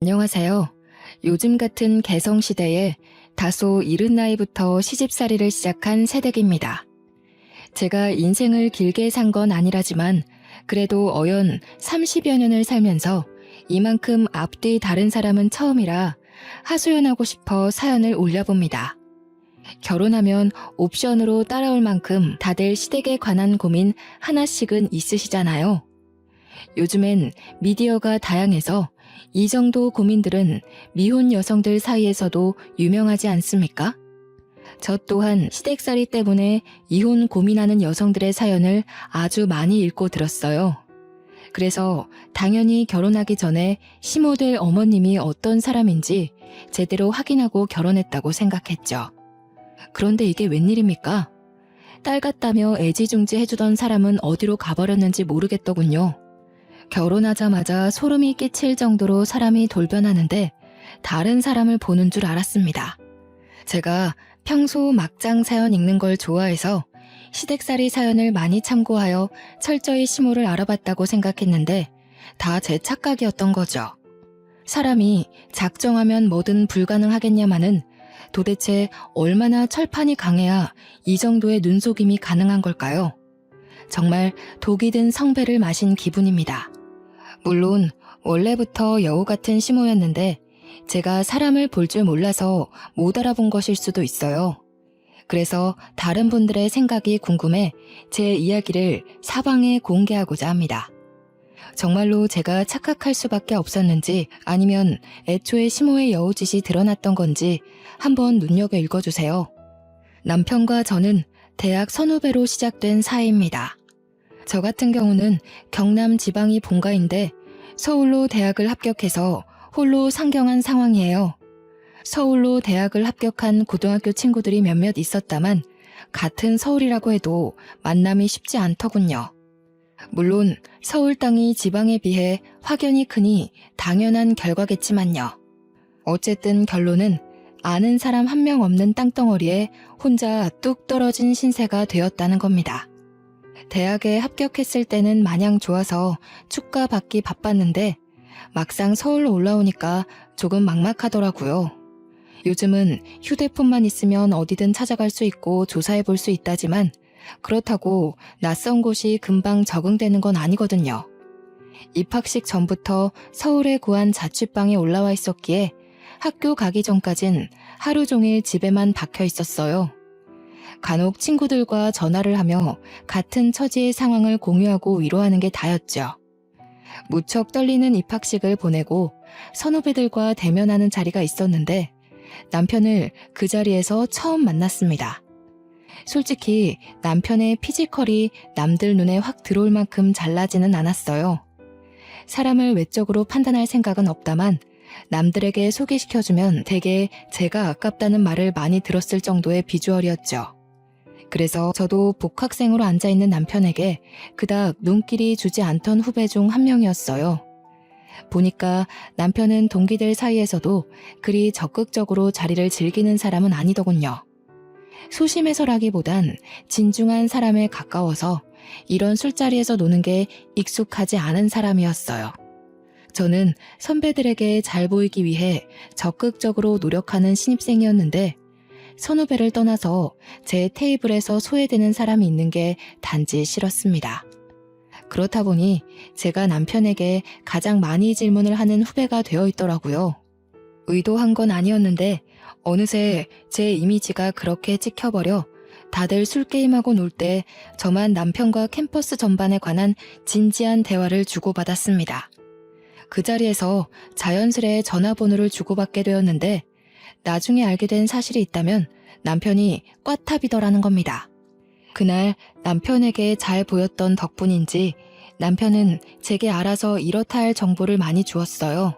안녕하세요. 요즘 같은 개성시대에 다소 이른 나이부터 시집살이를 시작한 새댁입니다. 제가 인생을 길게 산 건 아니라지만 그래도 어연 30여 년을 살면서 이만큼 앞뒤 다른 사람은 처음이라 하소연하고 싶어 사연을 올려봅니다. 결혼하면 옵션으로 따라올 만큼 다들 시댁에 관한 고민 하나씩은 있으시잖아요. 요즘엔 미디어가 다양해서 이 정도 고민들은 미혼 여성들 사이에서도 유명하지 않습니까? 저 또한 시댁살이 때문에 이혼 고민하는 여성들의 사연을 아주 많이 읽고 들었어요. 그래서 당연히 결혼하기 전에 시모될 어머님이 어떤 사람인지 제대로 확인하고 결혼했다고 생각했죠. 그런데 이게 웬일입니까? 딸 같다며 애지중지 해주던 사람은 어디로 가버렸는지 모르겠더군요. 결혼하자마자 소름이 끼칠 정도로 사람이 돌변하는데 다른 사람을 보는 줄 알았습니다. 제가 평소 막장 사연 읽는 걸 좋아해서 시댁살이 사연을 많이 참고하여 철저히 시모를 알아봤다고 생각했는데 다 제 착각이었던 거죠. 사람이 작정하면 뭐든 불가능하겠냐마는 도대체 얼마나 철판이 강해야 이 정도의 눈속임이 가능한 걸까요? 정말 독이 든 성배를 마신 기분입니다. 물론 원래부터 여우 같은 시모였는데 제가 사람을 볼 줄 몰라서 못 알아본 것일 수도 있어요. 그래서 다른 분들의 생각이 궁금해 제 이야기를 사방에 공개하고자 합니다. 정말로 제가 착각할 수밖에 없었는지 아니면 애초에 시모의 여우짓이 드러났던 건지 한번 눈여겨 읽어주세요. 남편과 저는 대학 선후배로 시작된 사이입니다. 저 같은 경우는 경남 지방이 본가인데 서울로 대학을 합격해서 홀로 상경한 상황이에요. 서울로 대학을 합격한 고등학교 친구들이 몇몇 있었다만 같은 서울이라고 해도 만남이 쉽지 않더군요. 물론 서울 땅이 지방에 비해 확연히 크니 당연한 결과겠지만요. 어쨌든 결론은 아는 사람 한 명 없는 땅덩어리에 혼자 뚝 떨어진 신세가 되었다는 겁니다. 대학에 합격했을 때는 마냥 좋아서 축가받기 바빴는데 막상 서울로 올라오니까 조금 막막하더라고요. 요즘은 휴대폰만 있으면 어디든 찾아갈 수 있고 조사해 볼 수 있다지만 그렇다고 낯선 곳이 금방 적응되는 건 아니거든요. 입학식 전부터 서울에 구한 자취방에 올라와 있었기에 학교 가기 전까진 하루 종일 집에만 박혀 있었어요. 간혹 친구들과 전화를 하며 같은 처지의 상황을 공유하고 위로하는 게 다였죠. 무척 떨리는 입학식을 보내고 선후배들과 대면하는 자리가 있었는데 남편을 그 자리에서 처음 만났습니다. 솔직히 남편의 피지컬이 남들 눈에 확 들어올 만큼 잘나지는 않았어요. 사람을 외적으로 판단할 생각은 없다만 남들에게 소개시켜주면 되게 제가 아깝다는 말을 많이 들었을 정도의 비주얼이었죠. 그래서 저도 복학생으로 앉아있는 남편에게 그닥 눈길이 주지 않던 후배 중 한 명이었어요. 보니까 남편은 동기들 사이에서도 그리 적극적으로 자리를 즐기는 사람은 아니더군요. 소심해서라기보단 진중한 사람에 가까워서 이런 술자리에서 노는 게 익숙하지 않은 사람이었어요. 저는 선배들에게 잘 보이기 위해 적극적으로 노력하는 신입생이었는데 선후배를 떠나서 제 테이블에서 소외되는 사람이 있는 게 단지 싫었습니다. 그렇다 보니 제가 남편에게 가장 많이 질문을 하는 후배가 되어 있더라고요. 의도한 건 아니었는데 어느새 제 이미지가 그렇게 찍혀버려 다들 술게임하고 놀 때 저만 남편과 캠퍼스 전반에 관한 진지한 대화를 주고받았습니다. 그 자리에서 자연스레 전화번호를 주고받게 되었는데 나중에 알게 된 사실이 있다면 남편이 꽈탑이더라는 겁니다. 그날 남편에게 잘 보였던 덕분인지 남편은 제게 알아서 이렇다 할 정보를 많이 주었어요.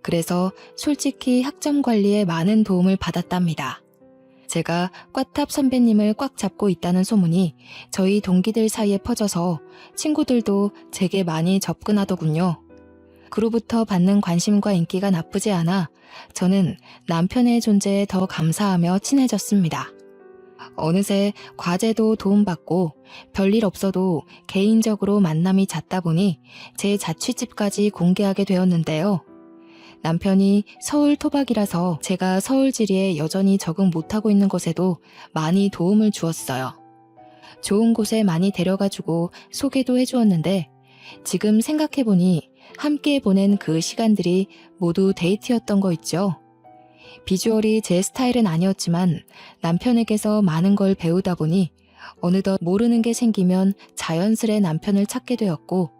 그래서 솔직히 학점 관리에 많은 도움을 받았답니다. 제가 꽈탑 선배님을 꽉 잡고 있다는 소문이 저희 동기들 사이에 퍼져서 친구들도 제게 많이 접근하더군요. 그로부터 받는 관심과 인기가 나쁘지 않아 저는 남편의 존재에 더 감사하며 친해졌습니다. 어느새 과제도 도움받고 별일 없어도 개인적으로 만남이 잦다 보니 제 자취집까지 공개하게 되었는데요. 남편이 서울 토박이라서 제가 서울 지리에 여전히 적응 못하고 있는 것에도 많이 도움을 주었어요. 좋은 곳에 많이 데려가주고 소개도 해주었는데 지금 생각해보니 함께 보낸 그 시간들이 모두 데이트였던 거 있죠. 비주얼이 제 스타일은 아니었지만 남편에게서 많은 걸 배우다 보니 어느덧 모르는 게 생기면 자연스레 남편을 찾게 되었고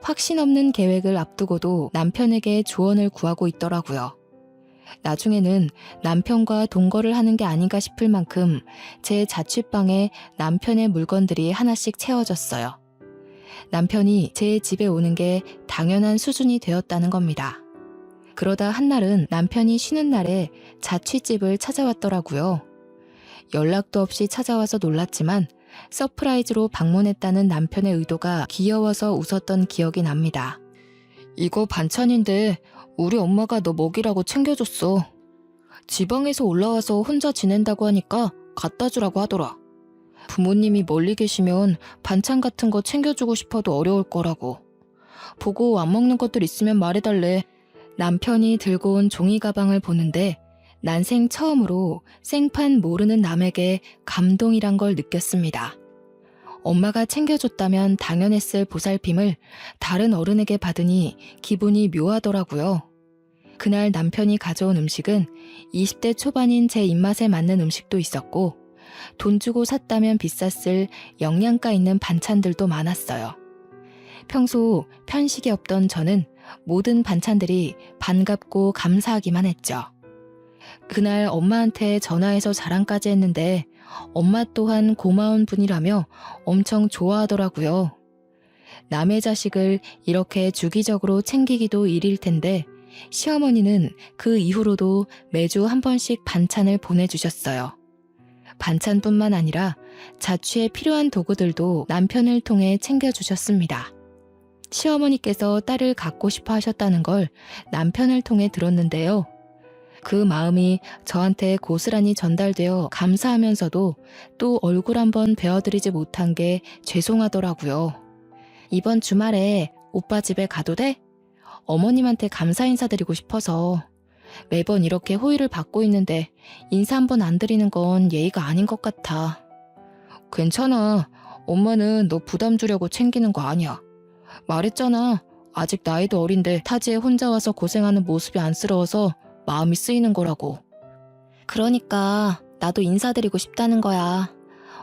확신 없는 계획을 앞두고도 남편에게 조언을 구하고 있더라고요. 나중에는 남편과 동거를 하는 게 아닌가 싶을 만큼 제 자취방에 남편의 물건들이 하나씩 채워졌어요. 남편이 제 집에 오는 게 당연한 수준이 되었다는 겁니다. 그러다 한날은 남편이 쉬는 날에 자취집을 찾아왔더라고요. 연락도 없이 찾아와서 놀랐지만 서프라이즈로 방문했다는 남편의 의도가 귀여워서 웃었던 기억이 납니다. 이거 반찬인데 우리 엄마가 너 먹이라고 챙겨줬어. 지방에서 올라와서 혼자 지낸다고 하니까 갖다 주라고 하더라. 부모님이 멀리 계시면 반찬 같은 거 챙겨주고 싶어도 어려울 거라고. 보고 안 먹는 것들 있으면 말해달래. 남편이 들고 온 종이 가방을 보는데 난생 처음으로 생판 모르는 남에게 감동이란 걸 느꼈습니다. 엄마가 챙겨줬다면 당연했을 보살핌을 다른 어른에게 받으니 기분이 묘하더라고요. 그날 남편이 가져온 음식은 20대 초반인 제 입맛에 맞는 음식도 있었고 돈 주고 샀다면 비쌌을 영양가 있는 반찬들도 많았어요. 평소 편식이 없던 저는 모든 반찬들이 반갑고 감사하기만 했죠. 그날 엄마한테 전화해서 자랑까지 했는데 엄마 또한 고마운 분이라며 엄청 좋아하더라고요. 남의 자식을 이렇게 주기적으로 챙기기도 일일 텐데 시어머니는 그 이후로도 매주 한 번씩 반찬을 보내주셨어요. 반찬뿐만 아니라 자취에 필요한 도구들도 남편을 통해 챙겨주셨습니다. 시어머니께서 딸을 갖고 싶어 하셨다는 걸 남편을 통해 들었는데요. 그 마음이 저한테 고스란히 전달되어 감사하면서도 또 얼굴 한번 뵈어드리지 못한 게 죄송하더라고요. 이번 주말에 오빠 집에 가도 돼? 어머님한테 감사 인사드리고 싶어서. 매번 이렇게 호의를 받고 있는데 인사 한번 안 드리는 건 예의가 아닌 것 같아. 괜찮아. 엄마는 너 부담 주려고 챙기는 거 아니야. 말했잖아. 아직 나이도 어린데 타지에 혼자 와서 고생하는 모습이 안쓰러워서 마음이 쓰이는 거라고. 그러니까 나도 인사드리고 싶다는 거야.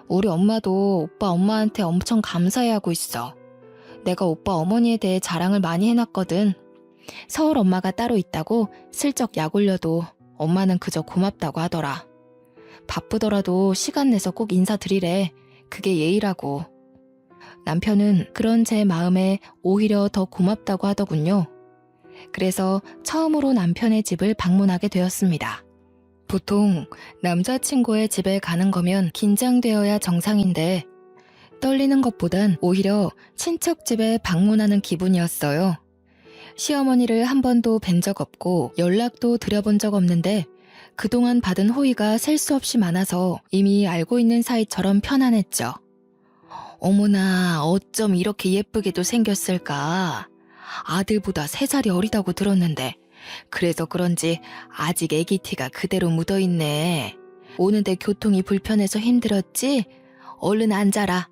우리 엄마도 오빠 엄마한테 엄청 감사해하고 있어. 내가 오빠 어머니에 대해 자랑을 많이 해놨거든. 서울 엄마가 따로 있다고 슬쩍 약 올려도 엄마는 그저 고맙다고 하더라. 바쁘더라도 시간 내서 꼭 인사드리래. 그게 예의라고. 남편은 그런 제 마음에 오히려 더 고맙다고 하더군요. 그래서 처음으로 남편의 집을 방문하게 되었습니다. 보통 남자친구의 집에 가는 거면 긴장되어야 정상인데 떨리는 것보단 오히려 친척 집에 방문하는 기분이었어요. 시어머니를 한 번도 뵌 적 없고 연락도 드려본 적 없는데 그동안 받은 호의가 셀 수 없이 많아서 이미 알고 있는 사이처럼 편안했죠. 어머나, 어쩜 이렇게 예쁘게도 생겼을까. 아들보다 3살이 어리다고 들었는데 그래서 그런지 아직 애기 티가 그대로 묻어있네. 오는데 교통이 불편해서 힘들었지? 얼른 앉아라.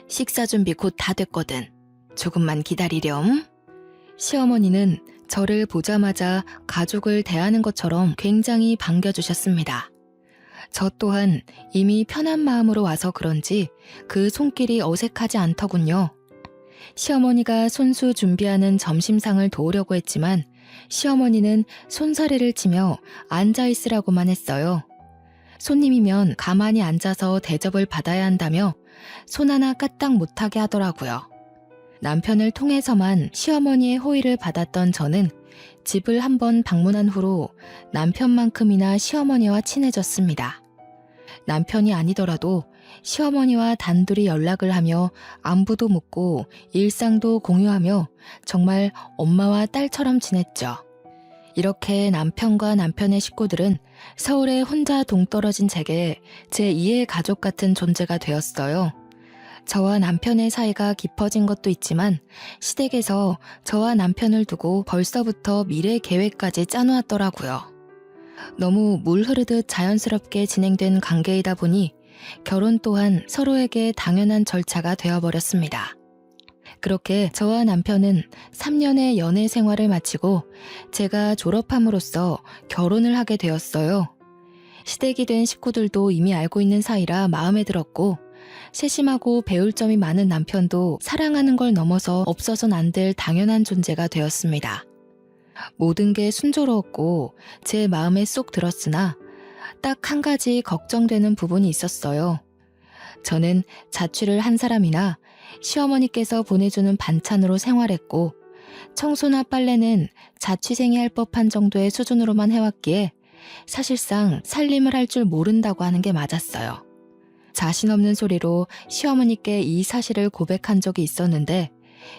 식사 준비 곧 다 됐거든. 조금만 기다리렴. 시어머니는 저를 보자마자 가족을 대하는 것처럼 굉장히 반겨주셨습니다. 저 또한 이미 편한 마음으로 와서 그런지 그 손길이 어색하지 않더군요. 시어머니가 손수 준비하는 점심상을 도우려고 했지만 시어머니는 손사래를 치며 앉아있으라고만 했어요. 손님이면 가만히 앉아서 대접을 받아야 한다며 손 하나 까딱 못하게 하더라고요. 남편을 통해서만 시어머니의 호의를 받았던 저는 집을 한번 방문한 후로 남편만큼이나 시어머니와 친해졌습니다. 남편이 아니더라도 시어머니와 단둘이 연락을 하며 안부도 묻고 일상도 공유하며 정말 엄마와 딸처럼 지냈죠. 이렇게 남편과 남편의 식구들은 서울에 혼자 동떨어진 제게 제2의 가족 같은 존재가 되었어요. 저와 남편의 사이가 깊어진 것도 있지만 시댁에서 저와 남편을 두고 벌써부터 미래 계획까지 짜놓았더라고요. 너무 물 흐르듯 자연스럽게 진행된 관계이다 보니 결혼 또한 서로에게 당연한 절차가 되어버렸습니다. 그렇게 저와 남편은 3년의 연애 생활을 마치고 제가 졸업함으로써 결혼을 하게 되었어요. 시댁이 된 식구들도 이미 알고 있는 사이라 마음에 들었고, 세심하고 배울 점이 많은 남편도 사랑하는 걸 넘어서 없어선 안 될 당연한 존재가 되었습니다. 모든 게 순조로웠고 제 마음에 쏙 들었으나 딱 한 가지 걱정되는 부분이 있었어요. 저는 자취를 한 사람이나 시어머니께서 보내주는 반찬으로 생활했고, 청소나 빨래는 자취생이 할 법한 정도의 수준으로만 해왔기에 사실상 살림을 할 줄 모른다고 하는 게 맞았어요. 자신 없는 소리로 시어머니께 이 사실을 고백한 적이 있었는데,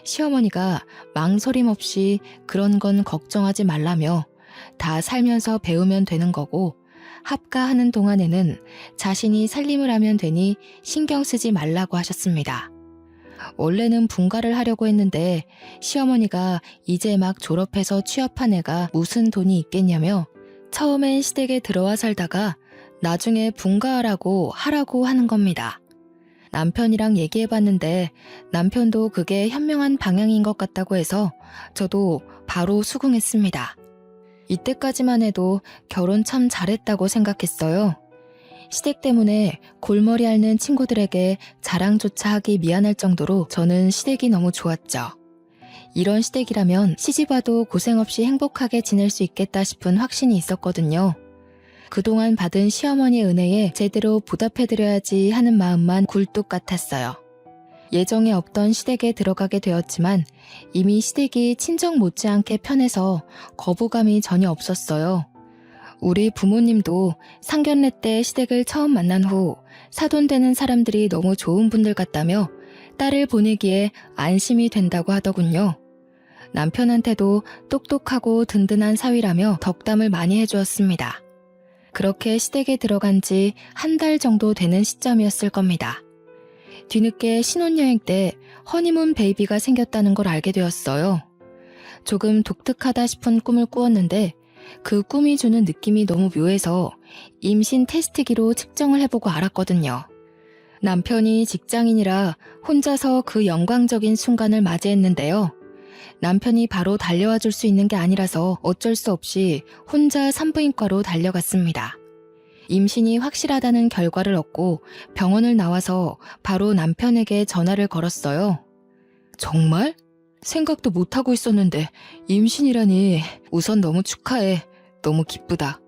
시어머니가 망설임 없이 그런 건 걱정하지 말라며 다 살면서 배우면 되는 거고, 합가하는 동안에는 자신이 살림을 하면 되니 신경 쓰지 말라고 하셨습니다. 원래는 분가를 하려고 했는데 시어머니가 이제 막 졸업해서 취업한 애가 무슨 돈이 있겠냐며 처음엔 시댁에 들어와 살다가 나중에 분가하라고 하라고 하는 겁니다. 남편이랑 얘기해봤는데 남편도 그게 현명한 방향인 것 같다고 해서 저도 바로 수긍했습니다. 이때까지만 해도 결혼 참 잘했다고 생각했어요. 시댁 때문에 골머리 앓는 친구들에게 자랑조차 하기 미안할 정도로 저는 시댁이 너무 좋았죠. 이런 시댁이라면 시집와도 고생 없이 행복하게 지낼 수 있겠다 싶은 확신이 있었거든요. 그동안 받은 시어머니의 은혜에 제대로 보답해드려야지 하는 마음만 굴뚝 같았어요. 예정에 없던 시댁에 들어가게 되었지만 이미 시댁이 친정 못지않게 편해서 거부감이 전혀 없었어요. 우리 부모님도 상견례 때 시댁을 처음 만난 후 사돈되는 사람들이 너무 좋은 분들 같다며 딸을 보내기에 안심이 된다고 하더군요. 남편한테도 똑똑하고 든든한 사위라며 덕담을 많이 해주었습니다. 그렇게 시댁에 들어간 지 한 달 정도 되는 시점이었을 겁니다. 뒤늦게 신혼여행 때 허니문 베이비가 생겼다는 걸 알게 되었어요. 조금 독특하다 싶은 꿈을 꾸었는데 그 꿈이 주는 느낌이 너무 묘해서 임신 테스트기로 측정을 해보고 알았거든요. 남편이 직장인이라 혼자서 그 영광적인 순간을 맞이했는데요. 남편이 바로 달려와 줄 수 있는 게 아니라서 어쩔 수 없이 혼자 산부인과로 달려갔습니다. 임신이 확실하다는 결과를 얻고 병원을 나와서 바로 남편에게 전화를 걸었어요. 정말? 생각도 못하고 있었는데 임신이라니. 우선 너무 축하해. 너무 기쁘다.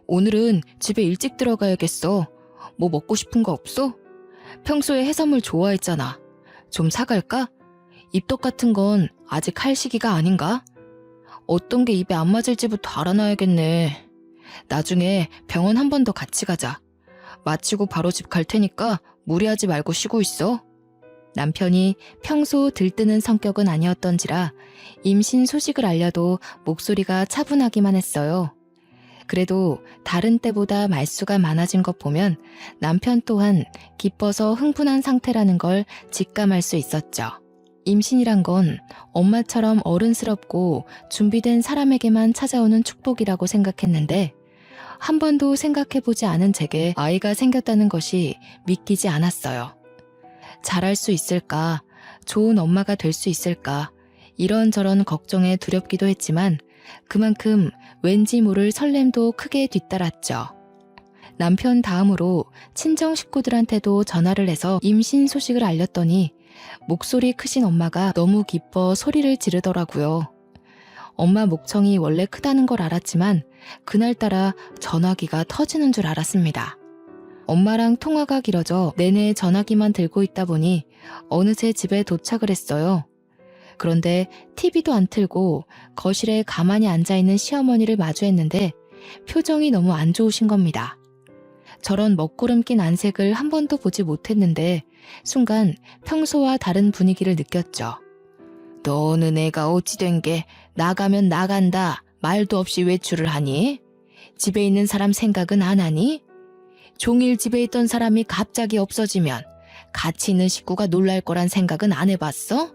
오늘은 집에 일찍 들어가야겠어. 뭐 먹고 싶은 거 없어? 평소에 해산물 좋아했잖아. 좀 사갈까? 입덧 같은 건 아직 할 시기가 아닌가? 어떤 게 입에 안 맞을지부터 알아놔야겠네. 나중에 병원 한 번 더 같이 가자. 마치고 바로 집 갈 테니까 무리하지 말고 쉬고 있어. 남편이 평소 들뜨는 성격은 아니었던지라 임신 소식을 알려도 목소리가 차분하기만 했어요. 그래도 다른 때보다 말수가 많아진 것 보면 남편 또한 기뻐서 흥분한 상태라는 걸 직감할 수 있었죠. 임신이란 건 엄마처럼 어른스럽고 준비된 사람에게만 찾아오는 축복이라고 생각했는데 한 번도 생각해보지 않은 제게 아이가 생겼다는 것이 믿기지 않았어요. 잘할 수 있을까? 좋은 엄마가 될 수 있을까? 이런저런 걱정에 두렵기도 했지만 그만큼 왠지 모를 설렘도 크게 뒤따랐죠. 남편 다음으로 친정 식구들한테도 전화를 해서 임신 소식을 알렸더니 목소리 크신 엄마가 너무 기뻐 소리를 지르더라고요. 엄마 목청이 원래 크다는 걸 알았지만 그날따라 전화기가 터지는 줄 알았습니다. 엄마랑 통화가 길어져 내내 전화기만 들고 있다 보니 어느새 집에 도착을 했어요. 그런데 TV도 안 틀고 거실에 가만히 앉아있는 시어머니를 마주했는데 표정이 너무 안 좋으신 겁니다. 저런 먹구름 낀 안색을 한 번도 보지 못했는데 순간 평소와 다른 분위기를 느꼈죠. 너는 애가 어찌 된 게 나가면 나간다 말도 없이 외출을 하니? 집에 있는 사람 생각은 안 하니? 종일 집에 있던 사람이 갑자기 없어지면 같이 있는 식구가 놀랄 거란 생각은 안 해봤어?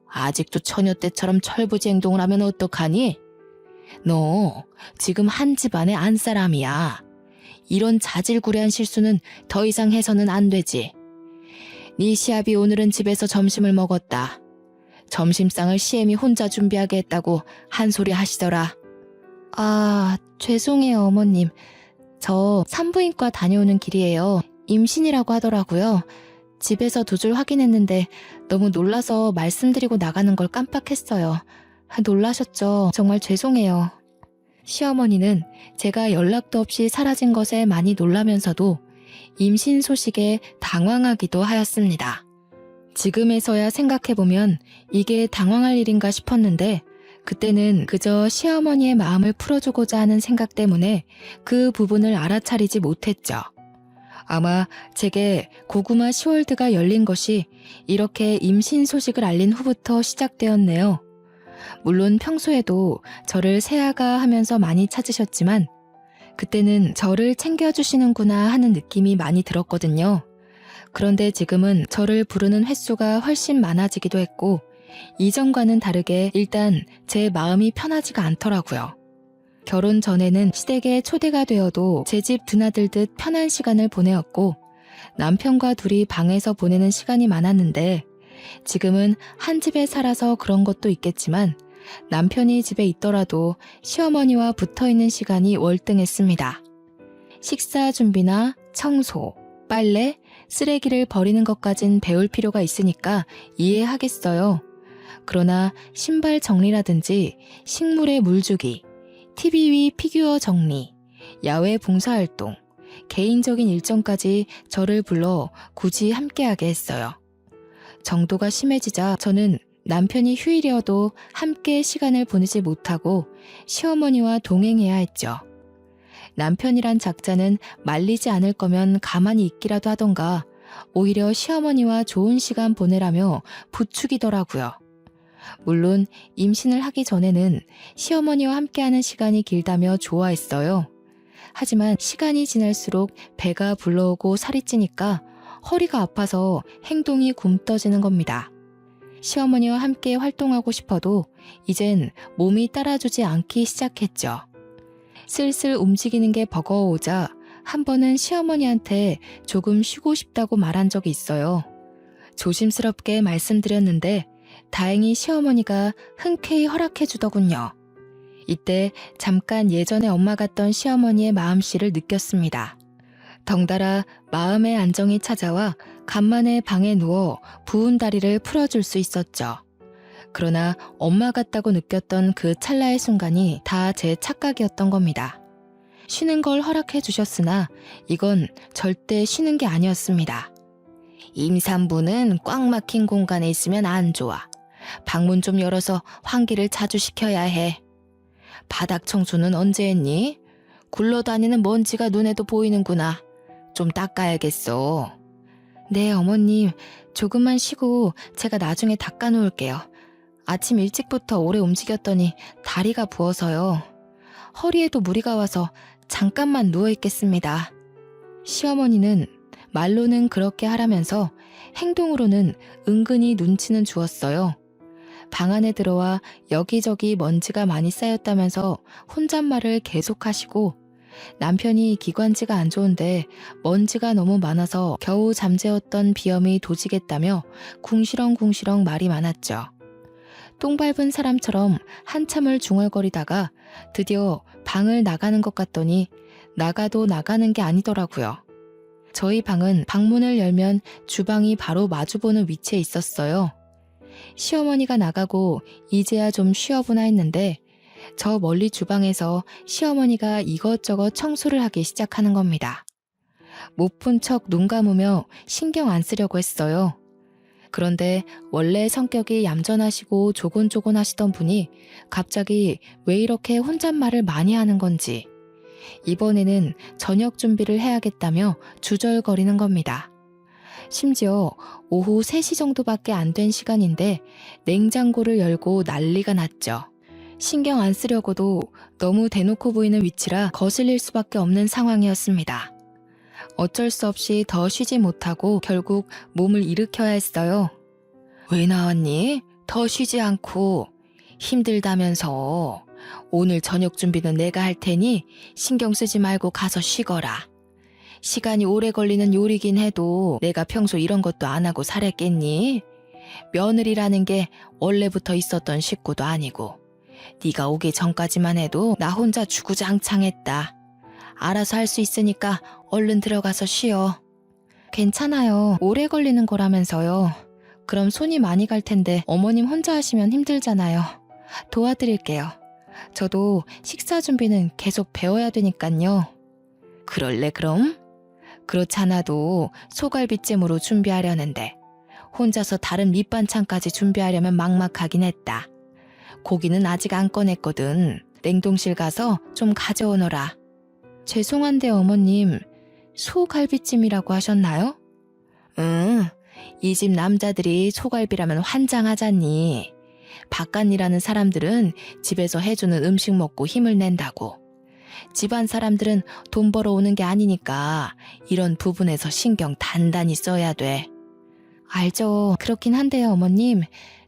아직도 처녀 때처럼 철부지 행동을 하면 어떡하니? 너 지금 한 집안의 안사람이야. 이런 자질구레한 실수는 더 이상 해서는 안 되지. 네 시아비 오늘은 집에서 점심을 먹었다. 점심상을 시엠이 혼자 준비하게 했다고 한 소리 하시더라. 아, 죄송해요, 어머님. 저 산부인과 다녀오는 길이에요. 임신이라고 하더라고요. 집에서 2줄 확인했는데 너무 놀라서 말씀드리고 나가는 걸 깜빡했어요. 놀라셨죠? 정말 죄송해요. 시어머니는 제가 연락도 없이 사라진 것에 많이 놀라면서도 임신 소식에 당황하기도 하였습니다. 지금에서야 생각해보면 이게 당황할 일인가 싶었는데 그때는 그저 시어머니의 마음을 풀어주고자 하는 생각 때문에 그 부분을 알아차리지 못했죠. 아마 제게 고구마 시월드가 열린 것이 이렇게 임신 소식을 알린 후부터 시작되었네요. 물론 평소에도 저를 새아가 하면서 많이 찾으셨지만 그때는 저를 챙겨주시는구나 하는 느낌이 많이 들었거든요. 그런데 지금은 저를 부르는 횟수가 훨씬 많아지기도 했고 이전과는 다르게 일단 제 마음이 편하지가 않더라고요. 결혼 전에는 시댁에 초대가 되어도 제 집 드나들듯 편한 시간을 보내었고 남편과 둘이 방에서 보내는 시간이 많았는데 지금은 한 집에 살아서 그런 것도 있겠지만 남편이 집에 있더라도 시어머니와 붙어있는 시간이 월등했습니다. 식사 준비나 청소, 빨래, 쓰레기를 버리는 것까진 배울 필요가 있으니까 이해하겠어요. 그러나 신발 정리라든지 식물에 물 주기, TV 위 피규어 정리, 야외 봉사활동, 개인적인 일정까지 저를 불러 굳이 함께하게 했어요. 정도가 심해지자 저는 남편이 휴일이어도 함께 시간을 보내지 못하고 시어머니와 동행해야 했죠. 남편이란 작자는 말리지 않을 거면 가만히 있기라도 하던가 오히려 시어머니와 좋은 시간 보내라며 부추기더라고요. 물론 임신을 하기 전에는 시어머니와 함께하는 시간이 길다며 좋아했어요. 하지만 시간이 지날수록 배가 불러오고 살이 찌니까 허리가 아파서 행동이 굼떠지는 겁니다. 시어머니와 함께 활동하고 싶어도 이젠 몸이 따라주지 않기 시작했죠. 슬슬 움직이는 게 버거워오자 한 번은 시어머니한테 조금 쉬고 싶다고 말한 적이 있어요. 조심스럽게 말씀드렸는데 다행히 시어머니가 흔쾌히 허락해 주더군요. 이때 잠깐 예전에 엄마 같던 시어머니의 마음씨를 느꼈습니다. 덩달아 마음의 안정이 찾아와 간만에 방에 누워 부은 다리를 풀어줄 수 있었죠. 그러나 엄마 같다고 느꼈던 그 찰나의 순간이 다 제 착각이었던 겁니다. 쉬는 걸 허락해 주셨으나 이건 절대 쉬는 게 아니었습니다. 임산부는 꽉 막힌 공간에 있으면 안 좋아. 방문 좀 열어서 환기를 자주 시켜야 해. 바닥 청소는 언제 했니? 굴러다니는 먼지가 눈에도 보이는구나. 좀 닦아야겠어. 네, 어머님. 조금만 쉬고 제가 나중에 닦아놓을게요. 아침 일찍부터 오래 움직였더니 다리가 부어서요. 허리에도 무리가 와서 잠깐만 누워있겠습니다. 시어머니는 말로는 그렇게 하라면서 행동으로는 은근히 눈치는 주었어요. 방 안에 들어와 여기저기 먼지가 많이 쌓였다면서 혼잣말을 계속하시고 남편이 기관지가 안 좋은데 먼지가 너무 많아서 겨우 잠재웠던 비염이 도지겠다며 궁시렁궁시렁 말이 많았죠. 똥 밟은 사람처럼 한참을 중얼거리다가 드디어 방을 나가는 것 같더니 나가도 나가는 게 아니더라고요. 저희 방은 방문을 열면 주방이 바로 마주보는 위치에 있었어요. 시어머니가 나가고 이제야 좀 쉬어보나 했는데 저 멀리 주방에서 시어머니가 이것저것 청소를 하기 시작하는 겁니다. 못 푼 척 눈 감으며 신경 안 쓰려고 했어요. 그런데 원래 성격이 얌전하시고 조곤조곤하시던 분이 갑자기 왜 이렇게 혼잣말을 많이 하는 건지 이번에는 저녁 준비를 해야겠다며 주절거리는 겁니다. 심지어 오후 3시 정도밖에 안 된 시간인데 냉장고를 열고 난리가 났죠. 신경 안 쓰려고도 너무 대놓고 보이는 위치라 거슬릴 수밖에 없는 상황이었습니다. 어쩔 수 없이 더 쉬지 못하고 결국 몸을 일으켜야 했어요. 왜 나왔니? 더 쉬지 않고. 힘들다면서. 오늘 저녁 준비는 내가 할 테니 신경 쓰지 말고 가서 쉬거라. 시간이 오래 걸리는 요리긴 해도 내가 평소 이런 것도 안 하고 살았겠니? 며느리라는 게 원래부터 있었던 식구도 아니고 네가 오기 전까지만 해도 나 혼자 주구장창했다. 알아서 할 수 있으니까 얼른 들어가서 쉬어. 괜찮아요. 오래 걸리는 거라면서요. 그럼 손이 많이 갈 텐데 어머님 혼자 하시면 힘들잖아요. 도와드릴게요. 저도 식사 준비는 계속 배워야 되니깐요. 그럴래 그럼? 그렇잖아도 소갈비찜으로 준비하려는데 혼자서 다른 밑반찬까지 준비하려면 막막하긴 했다. 고기는 아직 안 꺼냈거든. 냉동실 가서 좀 가져오너라. 죄송한데 어머님, 소갈비찜이라고 하셨나요? 응, 이 집 남자들이 소갈비라면 환장하잖니. 바깥 일하는 사람들은 집에서 해주는 음식 먹고 힘을 낸다고. 집안 사람들은 돈 벌어오는 게 아니니까 이런 부분에서 신경 단단히 써야 돼. 알죠. 그렇긴 한데요, 어머님.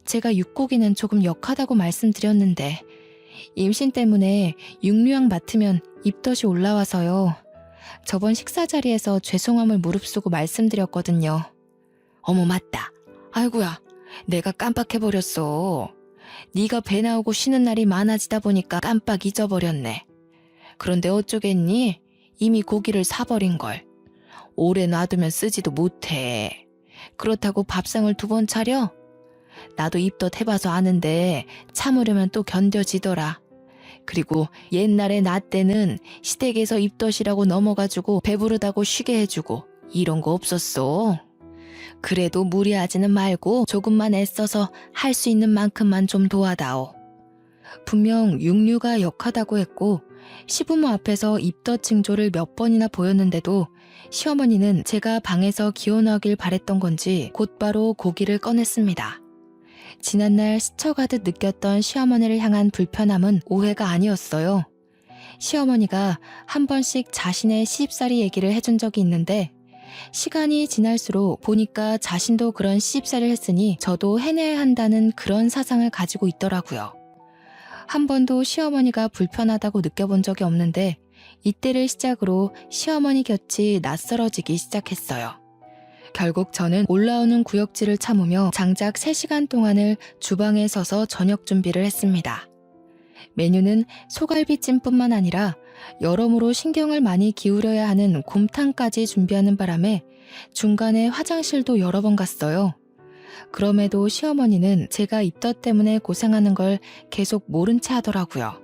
제가 육고기는 조금 역하다고 말씀드렸는데 임신 때문에 육류양 맡으면 입덧이 올라와서요. 저번 식사 자리에서 죄송함을 무릅쓰고 말씀드렸거든요. 어머 맞다. 아이고야, 내가 깜빡해버렸어. 네가 배 나오고 쉬는 날이 많아지다 보니까 깜빡 잊어버렸네. 그런데 어쩌겠니? 이미 고기를 사버린걸. 오래 놔두면 쓰지도 못해. 그렇다고 밥상을 2번 차려? 나도 입덧 해봐서 아는데 참으려면 또 견뎌지더라. 그리고 옛날에 나 때는 시댁에서 입덧이라고 넘어가지고 배부르다고 쉬게 해주고 이런 거 없었어. 그래도 무리하지는 말고 조금만 애써서 할 수 있는 만큼만 좀 도와다오. 분명 육류가 역하다고 했고 시부모 앞에서 입덧 징조를 몇 번이나 보였는데도 시어머니는 제가 방에서 기원하길 바랬던 건지 곧바로 고기를 꺼냈습니다. 지난날 스쳐가듯 느꼈던 시어머니를 향한 불편함은 오해가 아니었어요. 시어머니가 한 번씩 자신의 시집살이 얘기를 해준 적이 있는데 시간이 지날수록 보니까 자신도 그런 시집살이를 했으니 저도 해내야 한다는 그런 사상을 가지고 있더라고요. 한 번도 시어머니가 불편하다고 느껴본 적이 없는데 이때를 시작으로 시어머니 곁이 낯설어지기 시작했어요. 결국 저는 올라오는 구역질을 참으며 장작 3시간 동안을 주방에 서서 저녁 준비를 했습니다. 메뉴는 소갈비찜뿐만 아니라 여러모로 신경을 많이 기울여야 하는 곰탕까지 준비하는 바람에 중간에 화장실도 여러 번 갔어요. 그럼에도 시어머니는 제가 입덧 때문에 고생하는 걸 계속 모른 채 하더라고요.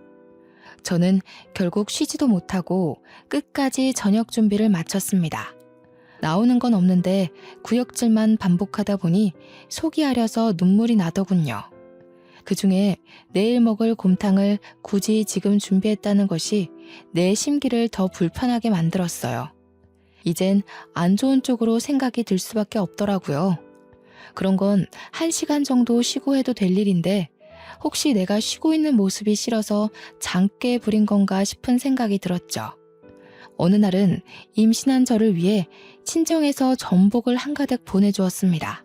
저는 결국 쉬지도 못하고 끝까지 저녁 준비를 마쳤습니다. 나오는 건 없는데 구역질만 반복하다 보니 속이 아려서 눈물이 나더군요. 그중에 내일 먹을 곰탕을 굳이 지금 준비했다는 것이 내 심기를 더 불편하게 만들었어요. 이젠 안 좋은 쪽으로 생각이 들 수밖에 없더라고요. 그런 건 1시간 정도 쉬고 해도 될 일인데 혹시 내가 쉬고 있는 모습이 싫어서 장깨 부린 건가 싶은 생각이 들었죠. 어느 날은 임신한 저를 위해 친정에서 전복을 한가득 보내주었습니다.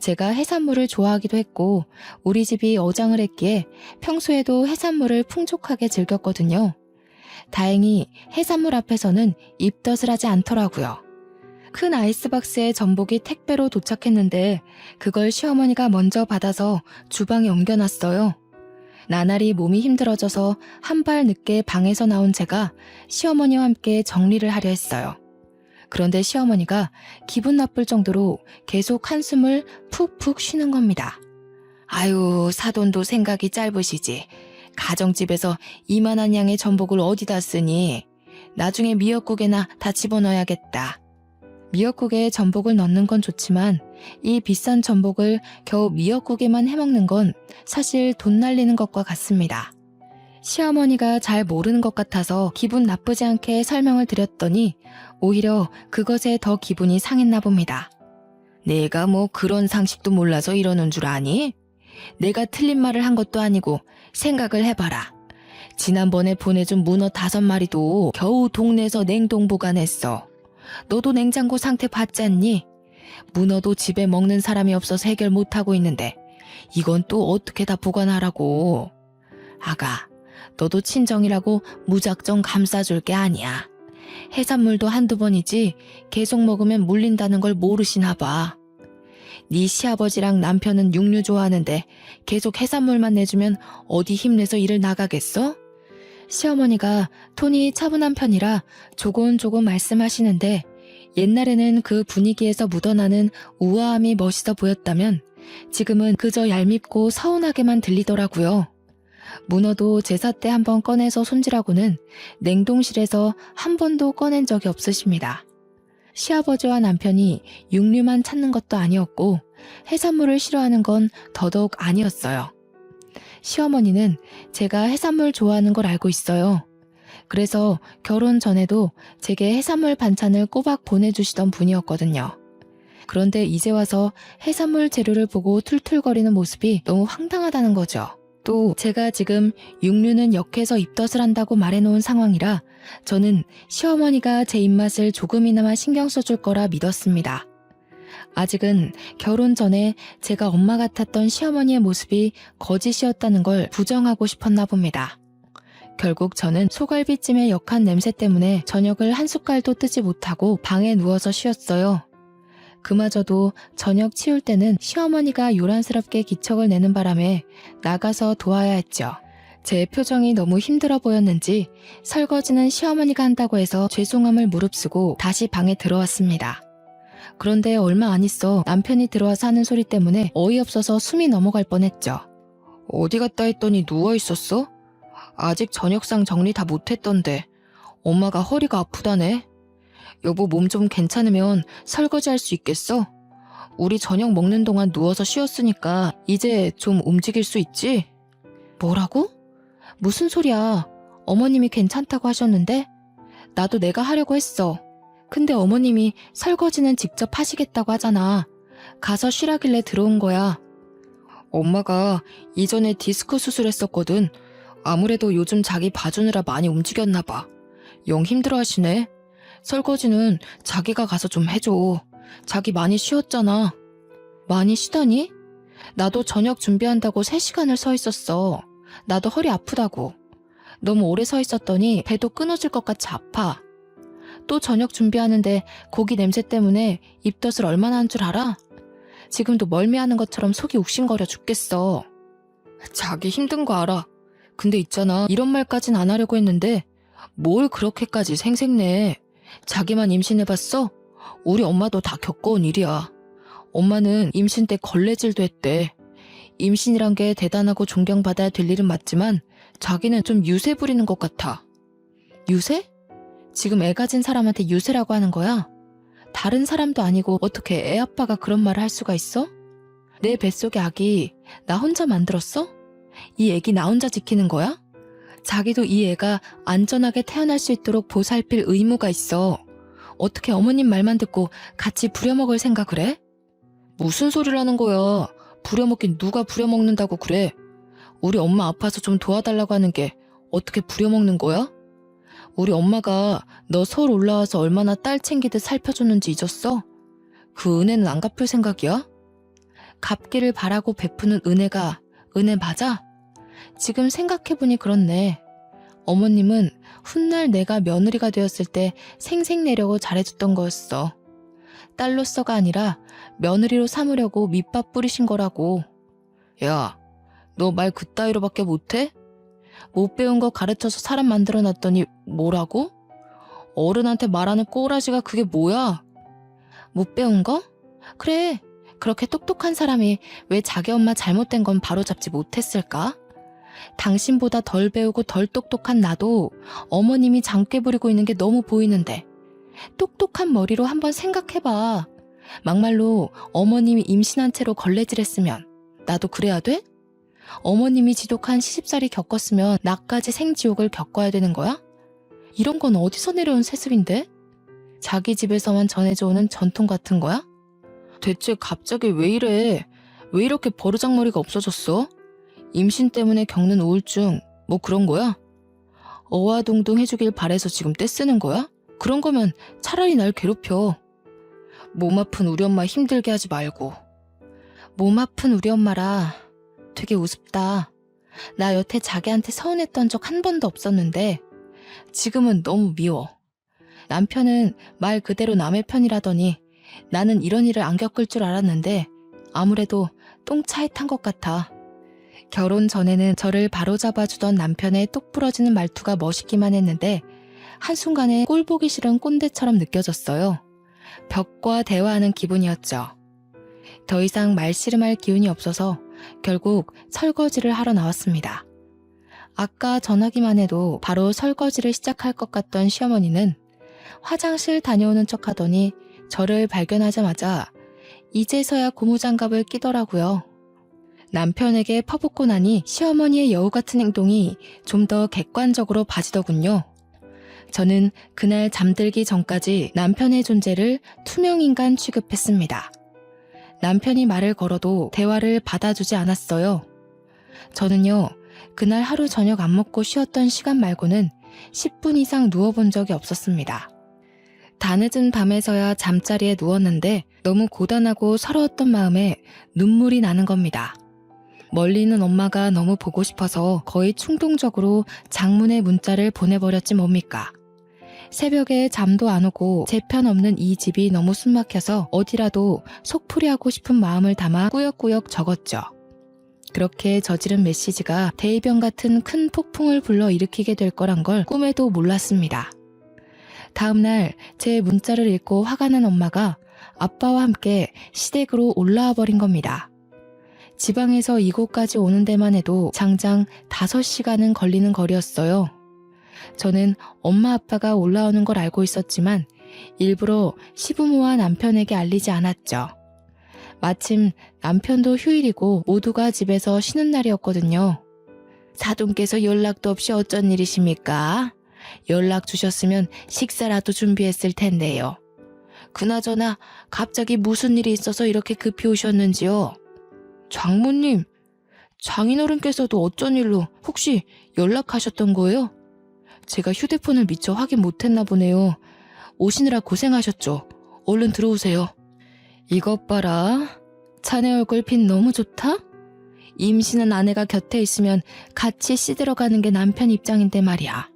제가 해산물을 좋아하기도 했고 우리 집이 어장을 했기에 평소에도 해산물을 풍족하게 즐겼거든요. 다행히 해산물 앞에서는 입덧을 하지 않더라고요. 큰 아이스박스에 전복이 택배로 도착했는데 그걸 시어머니가 먼저 받아서 주방에 옮겨놨어요. 나날이 몸이 힘들어져서 한 발 늦게 방에서 나온 제가 시어머니와 함께 정리를 하려 했어요. 그런데 시어머니가 기분 나쁠 정도로 계속 한숨을 푹푹 쉬는 겁니다. 아유, 사돈도 생각이 짧으시지. 가정집에서 이만한 양의 전복을 어디다 쓰니? 나중에 미역국에나 다 집어넣어야겠다. 미역국에 전복을 넣는 건 좋지만 이 비싼 전복을 겨우 미역국에만 해먹는 건 사실 돈 날리는 것과 같습니다. 시어머니가 잘 모르는 것 같아서 기분 나쁘지 않게 설명을 드렸더니 오히려 그것에 더 기분이 상했나 봅니다. 내가 뭐 그런 상식도 몰라서 이러는 줄 아니? 내가 틀린 말을 한 것도 아니고 생각을 해봐라. 지난번에 보내준 문어 5마리도 겨우 동네에서 냉동 보관했어. 너도 냉장고 상태 봤지 않니? 문어도 집에 먹는 사람이 없어서 해결 못하고 있는데 이건 또 어떻게 다 보관하라고. 아가, 너도 친정이라고 무작정 감싸줄 게 아니야. 해산물도 한두 번이지 계속 먹으면 물린다는 걸 모르시나 봐. 네 시아버지랑 남편은 육류 좋아하는데 계속 해산물만 내주면 어디 힘내서 일을 나가겠어? 시어머니가 톤이 차분한 편이라 조곤조곤 말씀하시는데 옛날에는 그 분위기에서 묻어나는 우아함이 멋있어 보였다면 지금은 그저 얄밉고 서운하게만 들리더라고요. 문어도 제사 때 한번 꺼내서 손질하고는 냉동실에서 한 번도 꺼낸 적이 없으십니다. 시아버지와 남편이 육류만 찾는 것도 아니었고 해산물을 싫어하는 건 더더욱 아니었어요. 시어머니는 제가 해산물 좋아하는 걸 알고 있어요. 그래서 결혼 전에도 제게 해산물 반찬을 꼬박 보내주시던 분이었거든요. 그런데 이제 와서 해산물 재료를 보고 툴툴거리는 모습이 너무 황당하다는 거죠. 또 제가 지금 육류는 역해서 입덧을 한다고 말해놓은 상황이라 저는 시어머니가 제 입맛을 조금이나마 신경 써줄 거라 믿었습니다. 아직은 결혼 전에 제가 엄마 같았던 시어머니의 모습이 거짓이었다는 걸 부정하고 싶었나 봅니다. 결국 저는 소갈비찜의 역한 냄새 때문에 저녁을 한 숟갈도 뜨지 못하고 방에 누워서 쉬었어요. 그마저도 저녁 치울 때는 시어머니가 요란스럽게 기척을 내는 바람에 나가서 도와야 했죠. 제 표정이 너무 힘들어 보였는지 설거지는 시어머니가 한다고 해서 죄송함을 무릅쓰고 다시 방에 들어왔습니다. 그런데 얼마 안 있어 남편이 들어와서 하는 소리 때문에 어이없어서 숨이 넘어갈 뻔했죠. 어디 갔다 했더니 누워 있었어? 아직 저녁상 정리 다 못했던데 엄마가 허리가 아프다네. 여보 몸 좀 괜찮으면 설거지 할 수 있겠어? 우리 저녁 먹는 동안 누워서 쉬었으니까 이제 좀 움직일 수 있지? 뭐라고? 무슨 소리야? 어머님이 괜찮다고 하셨는데? 나도 내가 하려고 했어. 근데 어머님이 설거지는 직접 하시겠다고 하잖아. 가서 쉬라길래 들어온 거야. 엄마가 이전에 디스크 수술했었거든. 아무래도 요즘 자기 봐주느라 많이 움직였나 봐. 영 힘들어 하시네. 설거지는 자기가 가서 좀 해줘. 자기 많이 쉬었잖아. 많이 쉬다니? 나도 저녁 준비한다고 3시간을 서 있었어. 나도 허리 아프다고. 너무 오래 서 있었더니 배도 끊어질 것 같이 아파. 또 저녁 준비하는데 고기 냄새 때문에 입덧을 얼마나 한 줄 알아? 지금도 멀미하는 것처럼 속이 욱신거려 죽겠어. 자기 힘든 거 알아. 근데 있잖아, 이런 말까진 안 하려고 했는데 뭘 그렇게까지 생색내. 자기만 임신해봤어? 우리 엄마도 다 겪어온 일이야. 엄마는 임신 때 걸레질도 했대. 임신이란 게 대단하고 존경받아야 될 일은 맞지만 자기는 좀 유세 부리는 것 같아. 유세? 지금 애 가진 사람한테 유세라고 하는 거야? 다른 사람도 아니고 어떻게 애 아빠가 그런 말을 할 수가 있어? 내 뱃속의 아기 나 혼자 만들었어? 이 애기 나 혼자 지키는 거야? 자기도 이 애가 안전하게 태어날 수 있도록 보살필 의무가 있어. 어떻게 어머님 말만 듣고 같이 부려먹을 생각을 해? 무슨 소리를 하는 거야. 부려먹긴 누가 부려먹는다고 그래. 우리 엄마 아파서 좀 도와달라고 하는 게 어떻게 부려먹는 거야? 우리 엄마가 너 서울 올라와서 얼마나 딸 챙기듯 살펴줬는지 잊었어? 그 은혜는 안 갚을 생각이야? 갚기를 바라고 베푸는 은혜가 은혜 맞아? 지금 생각해보니 그렇네. 어머님은 훗날 내가 며느리가 되었을 때 생색내려고 잘해줬던 거였어. 딸로서가 아니라 며느리로 삼으려고 밑밥 뿌리신 거라고. 야, 너 말 그따위로밖에 못해? 못 배운 거 가르쳐서 사람 만들어놨더니 뭐라고? 어른한테 말하는 꼬라지가 그게 뭐야? 못 배운 거? 그래, 그렇게 똑똑한 사람이 왜 자기 엄마 잘못된 건 바로잡지 못했을까? 당신보다 덜 배우고 덜 똑똑한 나도 어머님이 장깨 부리고 있는 게 너무 보이는데 똑똑한 머리로 한번 생각해봐. 막말로 어머님이 임신한 채로 걸레질했으면 나도 그래야 돼? 어머님이 지독한 시집살이 겪었으면 나까지 생지옥을 겪어야 되는 거야? 이런 건 어디서 내려온 세습인데? 자기 집에서만 전해져 오는 전통 같은 거야? 대체 갑자기 왜 이래? 왜 이렇게 버르장머리가 없어졌어? 임신 때문에 겪는 우울증 뭐 그런 거야? 어와동동 해주길 바래서 지금 떼쓰는 거야? 그런 거면 차라리 날 괴롭혀. 몸 아픈 우리 엄마 힘들게 하지 말고. 몸 아픈 우리 엄마라. 되게 우습다. 나 여태 자기한테 서운했던 적 한 번도 없었는데 지금은 너무 미워. 남편은 말 그대로 남의 편이라더니 나는 이런 일을 안 겪을 줄 알았는데 아무래도 똥차에 탄 것 같아. 결혼 전에는 저를 바로잡아주던 남편의 똑 부러지는 말투가 멋있기만 했는데 한순간에 꼴 보기 싫은 꼰대처럼 느껴졌어요. 벽과 대화하는 기분이었죠. 더 이상 말씨름할 기운이 없어서 결국 설거지를 하러 나왔습니다. 아까 전화기만 해도 바로 설거지를 시작할 것 같던 시어머니는 화장실 다녀오는 척 하더니 저를 발견하자마자 이제서야 고무장갑을 끼더라고요. 남편에게 퍼붓고 나니 시어머니의 여우 같은 행동이 좀 더 객관적으로 봐지더군요. 저는 그날 잠들기 전까지 남편의 존재를 투명인간 취급했습니다. 남편이 말을 걸어도 대화를 받아주지 않았어요. 저는요, 그날 하루 저녁 안 먹고 쉬었던 시간 말고는 10분 이상 누워본 적이 없었습니다. 다 늦은 밤에서야 잠자리에 누웠는데 너무 고단하고 서러웠던 마음에 눈물이 나는 겁니다. 멀리 있는 엄마가 너무 보고 싶어서 거의 충동적으로 장문의 문자를 보내버렸지 뭡니까. 새벽에 잠도 안 오고 제 편 없는 이 집이 너무 숨막혀서 어디라도 속풀이하고 싶은 마음을 담아 꾸역꾸역 적었죠. 그렇게 저지른 메시지가 대이변 같은 큰 폭풍을 불러일으키게 될 거란 걸 꿈에도 몰랐습니다. 다음날 제 문자를 읽고 화가 난 엄마가 아빠와 함께 시댁으로 올라와 버린 겁니다. 지방에서 이곳까지 오는 데만 해도 장장 5시간은 걸리는 거리였어요. 저는 엄마 아빠가 올라오는 걸 알고 있었지만 일부러 시부모와 남편에게 알리지 않았죠. 마침 남편도 휴일이고 모두가 집에서 쉬는 날이었거든요. 사돈께서 연락도 없이 어쩐 일이십니까? 연락 주셨으면 식사라도 준비했을 텐데요. 그나저나 갑자기 무슨 일이 있어서 이렇게 급히 오셨는지요? 장모님, 장인어른께서도 어쩐 일로 혹시 연락하셨던 거예요? 제가 휴대폰을 미처 확인 못했나 보네요. 오시느라 고생하셨죠. 얼른 들어오세요. 이것 봐라. 자네 얼굴빛 너무 좋다? 임신한 아내가 곁에 있으면 같이 씻으러가는 게 남편 입장인데 말이야.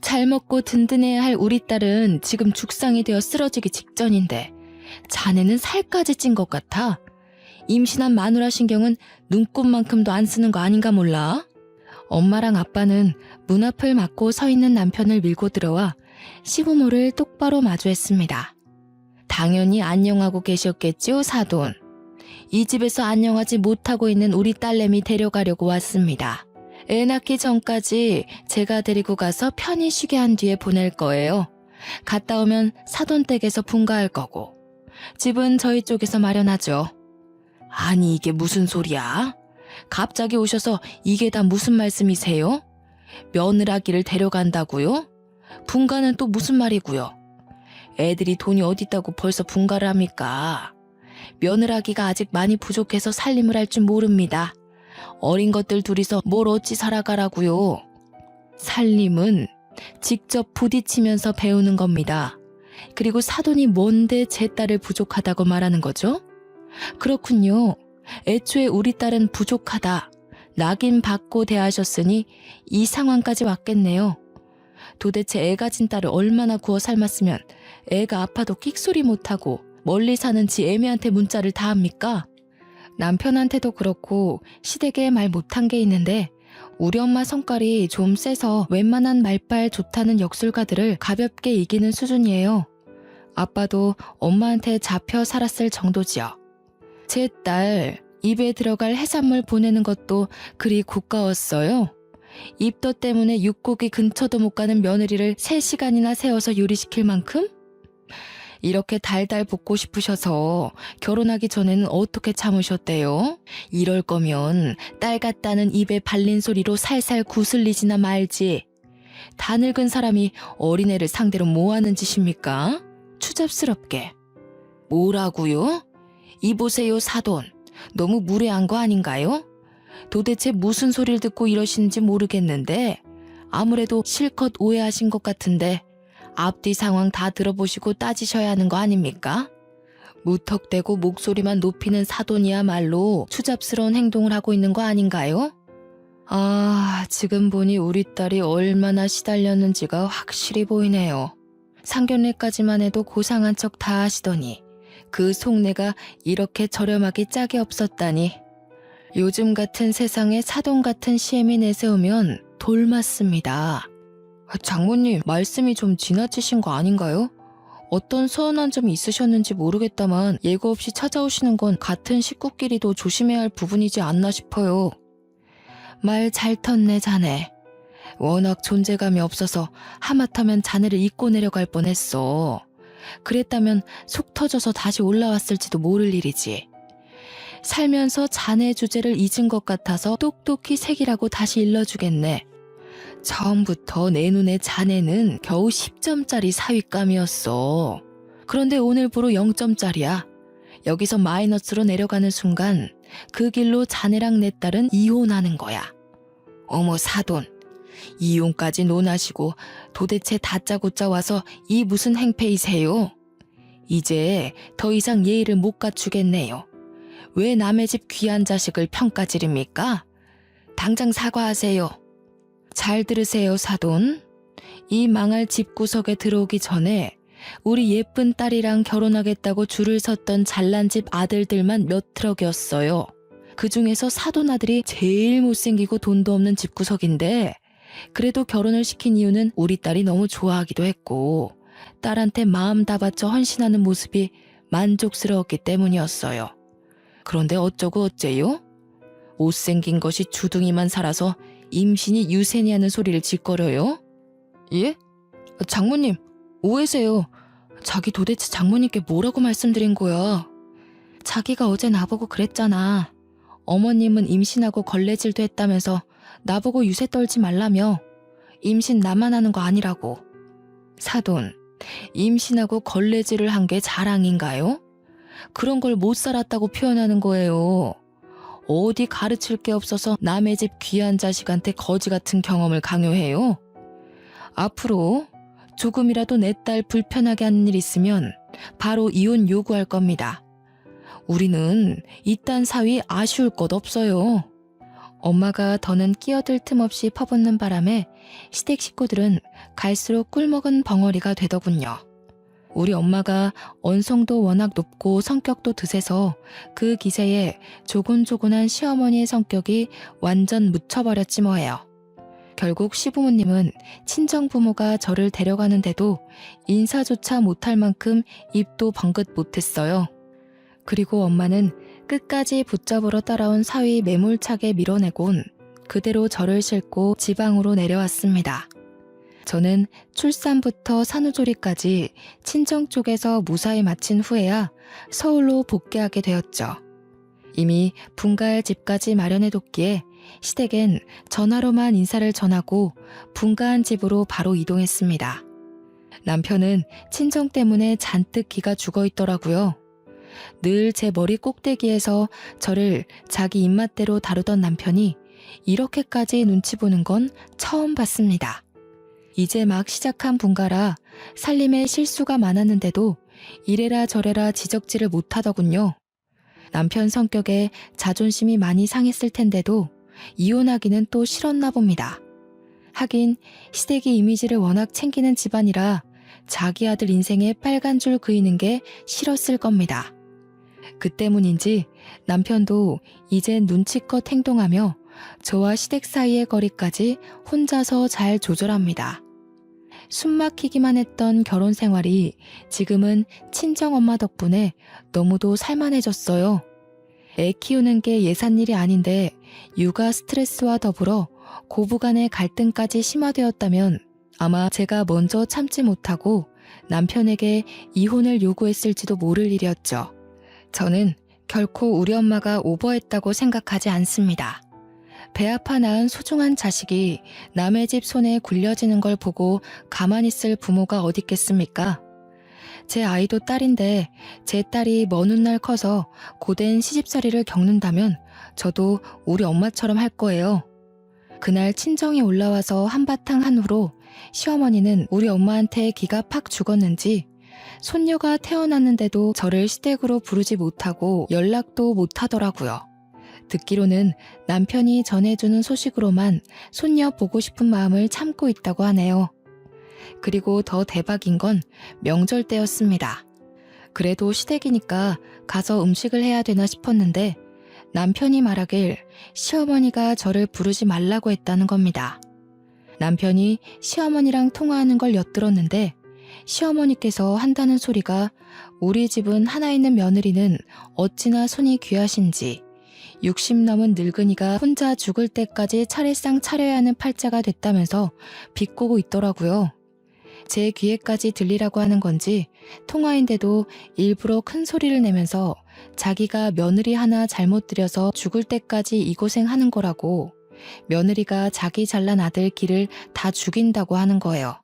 잘 먹고 든든해야 할 우리 딸은 지금 죽상이 되어 쓰러지기 직전인데 자네는 살까지 찐 것 같아. 임신한 마누라 신경은 눈곱만큼도 안 쓰는 거 아닌가 몰라? 엄마랑 아빠는 문 앞을 막고 서 있는 남편을 밀고 들어와 시부모를 똑바로 마주했습니다. 당연히 안녕하고 계셨겠지요, 사돈. 이 집에서 안녕하지 못하고 있는 우리 딸내미 데려가려고 왔습니다. 애 낳기 전까지 제가 데리고 가서 편히 쉬게 한 뒤에 보낼 거예요. 갔다 오면 사돈 댁에서 분가할 거고. 집은 저희 쪽에서 마련하죠. 아니 이게 무슨 소리야? 갑자기 오셔서 이게 다 무슨 말씀이세요? 며느라기를 데려간다고요? 분가는 또 무슨 말이고요? 애들이 돈이 어디 있다고 벌써 분가를 합니까? 며느라기가 아직 많이 부족해서 살림을 할 줄 모릅니다. 어린 것들 둘이서 뭘 어찌 살아가라고요? 살림은 직접 부딪히면서 배우는 겁니다. 그리고 사돈이 뭔데 제 딸을 부족하다고 말하는 거죠? 그렇군요. 애초에 우리 딸은 부족하다. 낙인 받고 대하셨으니 이 상황까지 왔겠네요. 도대체 애 가진 딸을 얼마나 구워 삶았으면 애가 아파도 끽소리 못하고 멀리 사는 지 애미한테 문자를 다 합니까? 남편한테도 그렇고 시댁에 말 못한 게 있는데 우리 엄마 성깔이 좀 세서 웬만한 말빨 좋다는 역술가들을 가볍게 이기는 수준이에요. 아빠도 엄마한테 잡혀 살았을 정도지요. 제 딸 입에 들어갈 해산물 보내는 것도 그리 고가웠어요. 입덧 때문에 육고기 근처도 못 가는 며느리를 3시간이나 세워서 요리시킬 만큼? 이렇게 달달 볶고 싶으셔서 결혼하기 전에는 어떻게 참으셨대요? 이럴 거면 딸 같다는 입에 발린 소리로 살살 구슬리지나 말지. 다 늙은 사람이 어린애를 상대로 뭐 하는 짓입니까? 추잡스럽게. 뭐라고요? 이보세요 사돈. 너무 무례한 거 아닌가요? 도대체 무슨 소리를 듣고 이러시는지 모르겠는데 아무래도 실컷 오해하신 것 같은데 앞뒤 상황 다 들어보시고 따지셔야 하는 거 아닙니까? 무턱대고 목소리만 높이는 사돈이야말로 추잡스러운 행동을 하고 있는 거 아닌가요? 아, 지금 보니 우리 딸이 얼마나 시달렸는지가 확실히 보이네요. 상견례까지만 해도 고상한 척 다 하시더니 그 속내가 이렇게 저렴하기 짝이 없었다니. 요즘 같은 세상에 사돈 같은 시엠이 내세우면 돌맞습니다. 장모님, 말씀이 좀 지나치신 거 아닌가요? 어떤 서운한 점이 있으셨는지 모르겠다만 예고 없이 찾아오시는 건 같은 식구끼리도 조심해야 할 부분이지 않나 싶어요. 말 잘 텄네 자네. 워낙 존재감이 없어서 하마터면 자네를 잊고 내려갈 뻔했어. 그랬다면 속 터져서 다시 올라왔을지도 모를 일이지. 살면서 자네 주제를 잊은 것 같아서 똑똑히 새기라고 다시 일러주겠네. 처음부터 내 눈에 자네는 겨우 10점짜리 사윗감이었어. 그런데 오늘부로 0점짜리야. 여기서 마이너스로 내려가는 순간 그 길로 자네랑 내 딸은 이혼하는 거야. 어머 사돈, 이혼까지 논하시고 도대체 다짜고짜 와서 이 무슨 행패이세요? 이제 더 이상 예의를 못 갖추겠네요. 왜 남의 집 귀한 자식을 평가지릅니까? 당장 사과하세요. 잘 들으세요 사돈. 이 망할 집구석에 들어오기 전에 우리 예쁜 딸이랑 결혼하겠다고 줄을 섰던 잘난 집 아들들만 몇 트럭이었어요. 그 중에서 사돈 아들이 제일 못생기고 돈도 없는 집구석인데 그래도 결혼을 시킨 이유는 우리 딸이 너무 좋아하기도 했고 딸한테 마음 다 바쳐 헌신하는 모습이 만족스러웠기 때문이었어요. 그런데 어쩌고 어째요? 못생긴 것이 주둥이만 살아서 임신이 유세니 하는 소리를 짓거려요? 예? 장모님, 오해세요. 자기 도대체 장모님께 뭐라고 말씀드린 거야? 자기가 어제 나보고 그랬잖아. 어머님은 임신하고 걸레질도 했다면서 나보고 유세 떨지 말라며. 임신 나만 하는 거 아니라고. 사돈, 임신하고 걸레질을 한 게 자랑인가요? 그런 걸 못 살았다고 표현하는 거예요. 어디 가르칠 게 없어서 남의 집 귀한 자식한테 거지 같은 경험을 강요해요? 앞으로 조금이라도 내 딸 불편하게 하는 일 있으면 바로 이혼 요구할 겁니다. 우리는 이딴 사위 아쉬울 것 없어요. 엄마가 더는 끼어들 틈 없이 퍼붓는 바람에 시댁 식구들은 갈수록 꿀먹은 벙어리가 되더군요. 우리 엄마가 언성도 워낙 높고 성격도 드세서 그 기세에 조곤조곤한 시어머니의 성격이 완전 묻혀버렸지 뭐예요. 결국 시부모님은 친정부모가 저를 데려가는데도 인사조차 못할 만큼 입도 번긋 못했어요. 그리고 엄마는 끝까지 붙잡으러 따라온 사위 매몰차게 밀어내곤 그대로 저를 싣고 지방으로 내려왔습니다. 저는 출산부터 산후조리까지 친정 쪽에서 무사히 마친 후에야 서울로 복귀하게 되었죠. 이미 분가할 집까지 마련해뒀기에 시댁엔 전화로만 인사를 전하고 분가한 집으로 바로 이동했습니다. 남편은 친정 때문에 잔뜩 기가 죽어있더라고요. 늘 제 머리 꼭대기에서 저를 자기 입맛대로 다루던 남편이 이렇게까지 눈치 보는 건 처음 봤습니다. 이제 막 시작한 분가라 살림에 실수가 많았는데도 이래라 저래라 지적질을 못하더군요. 남편 성격에 자존심이 많이 상했을 텐데도 이혼하기는 또 싫었나 봅니다. 하긴 시댁이 이미지를 워낙 챙기는 집안이라 자기 아들 인생에 빨간 줄 그이는 게 싫었을 겁니다. 그 때문인지 남편도 이젠 눈치껏 행동하며 저와 시댁 사이의 거리까지 혼자서 잘 조절합니다. 숨막히기만 했던 결혼 생활이 지금은 친정엄마 덕분에 너무도 살만해졌어요. 애 키우는 게 예산일이 아닌데 육아 스트레스와 더불어 고부간의 갈등까지 심화되었다면 아마 제가 먼저 참지 못하고 남편에게 이혼을 요구했을지도 모를 일이었죠. 저는 결코 우리 엄마가 오버했다고 생각하지 않습니다. 배 아파 낳은 소중한 자식이 남의 집 손에 굴려지는 걸 보고 가만히 있을 부모가 어디 있겠습니까? 제 아이도 딸인데 제 딸이 먼 훗날 커서 고된 시집살이를 겪는다면 저도 우리 엄마처럼 할 거예요. 그날 친정이 올라와서 한바탕 한 후로 시어머니는 우리 엄마한테 기가 팍 죽었는지 손녀가 태어났는데도 저를 시댁으로 부르지 못하고 연락도 못하더라고요. 듣기로는 남편이 전해주는 소식으로만 손녀 보고 싶은 마음을 참고 있다고 하네요. 그리고 더 대박인 건 명절 때였습니다. 그래도 시댁이니까 가서 음식을 해야 되나 싶었는데 남편이 말하길 시어머니가 저를 부르지 말라고 했다는 겁니다. 남편이 시어머니랑 통화하는 걸 엿들었는데 시어머니께서 한다는 소리가 우리 집은 하나 있는 며느리는 어찌나 손이 귀하신지 60 넘은 늙은이가 혼자 죽을 때까지 차례상 차려야 하는 팔자가 됐다면서 비꼬고 있더라고요. 제 귀에까지 들리라고 하는 건지 통화인데도 일부러 큰 소리를 내면서 자기가 며느리 하나 잘못 들여서 죽을 때까지 이 고생하는 거라고 며느리가 자기 잘난 아들 길을 다 죽인다고 하는 거예요.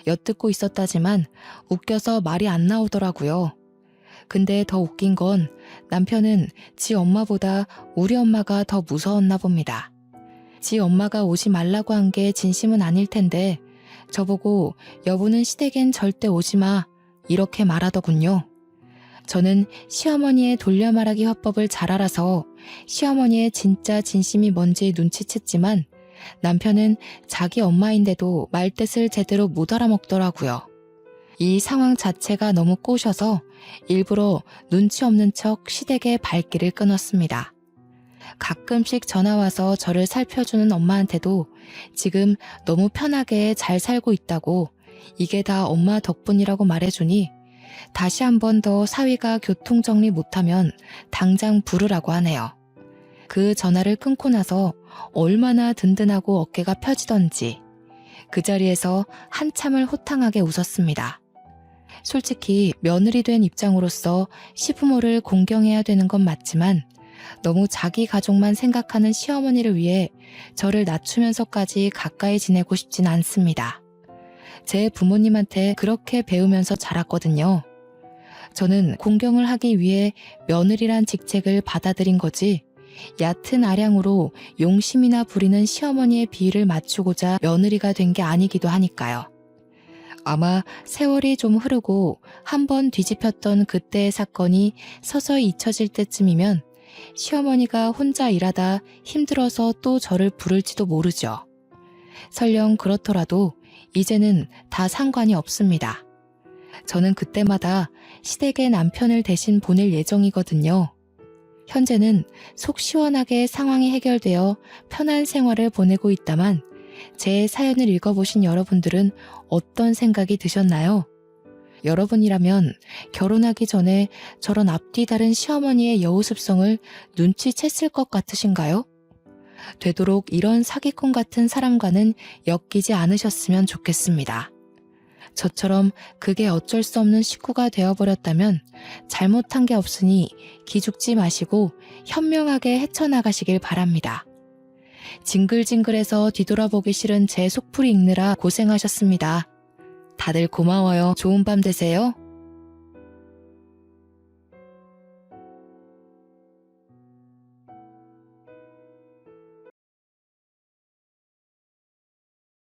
엿듣고 있었다지만 웃겨서 말이 안 나오더라고요. 근데 더 웃긴 건 남편은 지 엄마보다 우리 엄마가 더 무서웠나 봅니다. 지 엄마가 오지 말라고 한 게 진심은 아닐 텐데 저보고 여보는 시댁엔 절대 오지 마 이렇게 말하더군요. 저는 시어머니의 돌려 말하기 화법을 잘 알아서 시어머니의 진짜 진심이 뭔지 눈치챘지만 남편은 자기 엄마인데도 말뜻을 제대로 못 알아먹더라고요. 이 상황 자체가 너무 꼬셔서 일부러 눈치 없는 척 시댁의 발길을 끊었습니다. 가끔씩 전화와서 저를 살펴주는 엄마한테도 지금 너무 편하게 잘 살고 있다고 이게 다 엄마 덕분이라고 말해주니 다시 한 번 더 사위가 교통정리 못하면 당장 부르라고 하네요. 그 전화를 끊고 나서 얼마나 든든하고 어깨가 펴지던지 그 자리에서 한참을 호탕하게 웃었습니다. 솔직히 며느리 된 입장으로서 시부모를 공경해야 되는 건 맞지만 너무 자기 가족만 생각하는 시어머니를 위해 저를 낮추면서까지 가까이 지내고 싶진 않습니다. 제 부모님한테 그렇게 배우면서 자랐거든요. 저는 공경을 하기 위해 며느리란 직책을 받아들인 거지 얕은 아량으로 용심이나 부리는 시어머니의 비위를 맞추고자 며느리가 된 게 아니기도 하니까요. 아마 세월이 좀 흐르고 한번 뒤집혔던 그때의 사건이 서서히 잊혀질 때쯤이면 시어머니가 혼자 일하다 힘들어서 또 저를 부를지도 모르죠. 설령 그렇더라도 이제는 다 상관이 없습니다. 저는 그때마다 시댁에 남편을 대신 보낼 예정이거든요. 현재는 속 시원하게 상황이 해결되어 편한 생활을 보내고 있다만 제 사연을 읽어보신 여러분들은 어떤 생각이 드셨나요? 여러분이라면 결혼하기 전에 저런 앞뒤 다른 시어머니의 여우습성을 눈치챘을 것 같으신가요? 되도록 이런 사기꾼 같은 사람과는 엮이지 않으셨으면 좋겠습니다. 저처럼 그게 어쩔 수 없는 식구가 되어버렸다면 잘못한 게 없으니 기죽지 마시고 현명하게 헤쳐나가시길 바랍니다. 징글징글해서 뒤돌아보기 싫은 제 속풀이 읽느라 고생하셨습니다. 다들 고마워요. 좋은 밤 되세요.